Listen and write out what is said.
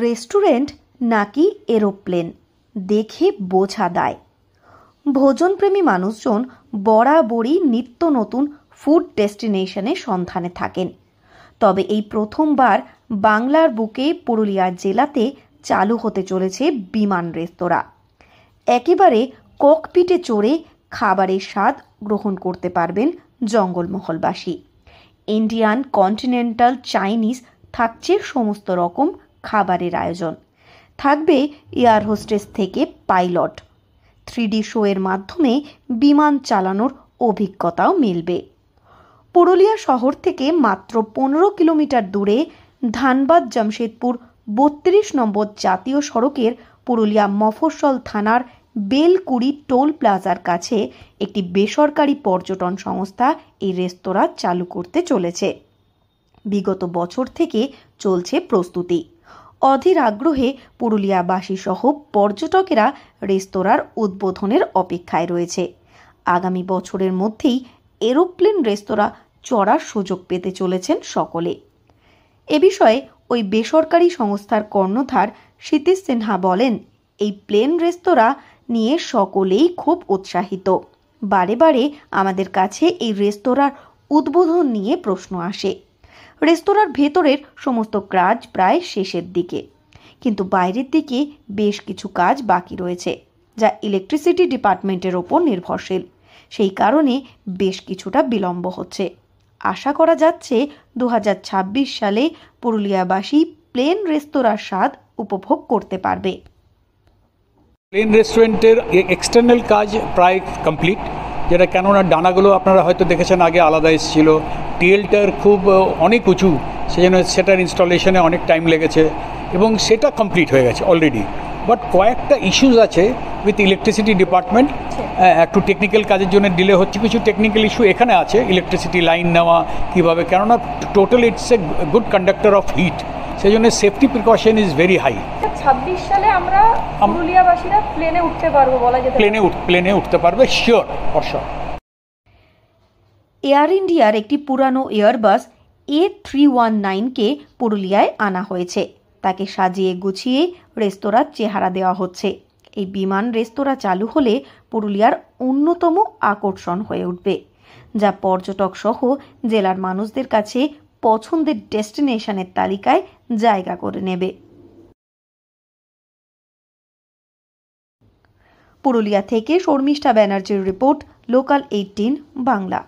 Restaurant নাকি aeroplane, দেখে বোঝা দায়। ভোজনপ্রেমী মানুষজন বরাবরই নিত্য নতুন ফুড ডেস্টিনেশনের সন্ধানে থাকেন। তবে এই প্রথমবার বাংলার বুকে পুরুলিয়া জেলাতে চালু হতে চলেছে বিমান রেস্তোরাঁ। একেবারে ককপিটে চড়ে খাবারের স্বাদ গ্রহণ করতে পারবেন জঙ্গলমহলবাসী। ইন্ডিয়ান, কন্টিনেন্টাল, চাইনিজ থাকছে সমস্ত রকম খাবারের আয়োজন। থাকবে এয়ার হোস্টেস থেকে পাইলট। 3D শো এর মাধ্যমে বিমান চালানোর অভিজ্ঞতাও মিলবে। পুরুলিয়া শহর থেকে মাত্র 15 কিলোমিটার দূরে ধানবাদ জামশেদপুর 32 নম্বর জাতীয় সড়কের পুরুলিয়া মফস্বল থানার বেলকুড়ি টোল প্লাজার কাছে একটি বেসরকারি পর্যটন সংস্থা এই রেস্তোরাঁ চালু করতে চলেছে। বিগত বছর থেকে চলছে প্রস্তুতি। অধীর আগ্রহে পুরুলিয়াবাসী সহ পর্যটকেরা রেস্তোরাঁর উদ্বোধনের অপেক্ষায় রয়েছে। আগামী বছরের মধ্যেই এরোপ্লেন রেস্তোরাঁ চড়ার সুযোগ পেতে চলেছেন সকলে। এ বিষয়ে ওই বেসরকারি সংস্থার কর্ণধার ক্ষিতিশ সিনহা বলেন, এই প্লেন রেস্তোরাঁ নিয়ে সকলেই খুব উৎসাহিত। বারে বারে আমাদের কাছে এই রেস্তোরাঁর উদ্বোধন নিয়ে প্রশ্ন আসে। রেস্তোরাঁর ভেতরের সমস্ত কাজ প্রায় শেষের দিকে, কিন্তু বাইরের দিকে বেশ কিছু কাজ বাকি রয়েছে, যা ইলেকট্রিসিটি ডিপার্টমেন্টের ওপর নির্ভরশীল। সেই কারণে বেশ কিছুটা বিলম্ব হচ্ছে। আশা করা যাচ্ছে 2026 সালে পুরুলিয়াবাসী প্লেন রেস্তোরাঁর স্বাদ উপভোগ করতে পারবে। প্লেন রেস্টুরেন্টের এক্সটার্নাল কাজ প্রায় কমপ্লিট, যেটা কেননা ডানাগুলো আপনারা হয়তো দেখেছেন আগে আলাদা এসেছিল। টিএলটার খুব অনেক উঁচু, সেজন্য সেটার ইনস্টলেশনে অনেক টাইম লেগেছে এবং সেটা কমপ্লিট হয়ে গেছে অলরেডি। বাট কয়েকটা ইস্যুস আছে উইথ ইলেকট্রিসিটি ডিপার্টমেন্ট। একটু টেকনিক্যাল কাজের জন্য ডিলে হচ্ছে। কিছু টেকনিক্যাল ইস্যু এখানে আছে, ইলেকট্রিসিটি লাইন নেওয়া কীভাবে, কেননা total it's a good conductor of heat, সেই জন্য safety precaution is very high. 26 সালে আমরা পুরুলিয়াবাসীরা প্লেনে উঠতে পারবো বলা যেতে পারে। প্লেনে উঠতে পারবে, শিওর, ফর শিওর। এয়ার ইন্ডিয়ার একটি পুরানো এয়ারবাস A319কে পুরুলিয়ায় আনা হয়েছে। তাকে সাজিয়ে গুছিয়ে রেস্তোরাঁর চেহারা দেওয়া হচ্ছে। এই বিমান রেস্তোরাঁ চালু হলে পুরুলিয়ার অন্যতম আকর্ষণ হয়ে উঠবে, যা পর্যটক সহ জেলার মানুষদের কাছে পছন্দের ডেস্টিনেশনের তালিকায় জায়গা করে নেবে। পুরুলিয়া থেকে শর্মিষ্ঠা ব্যানার্জির রিপোর্ট, লোকাল 18 বাংলা।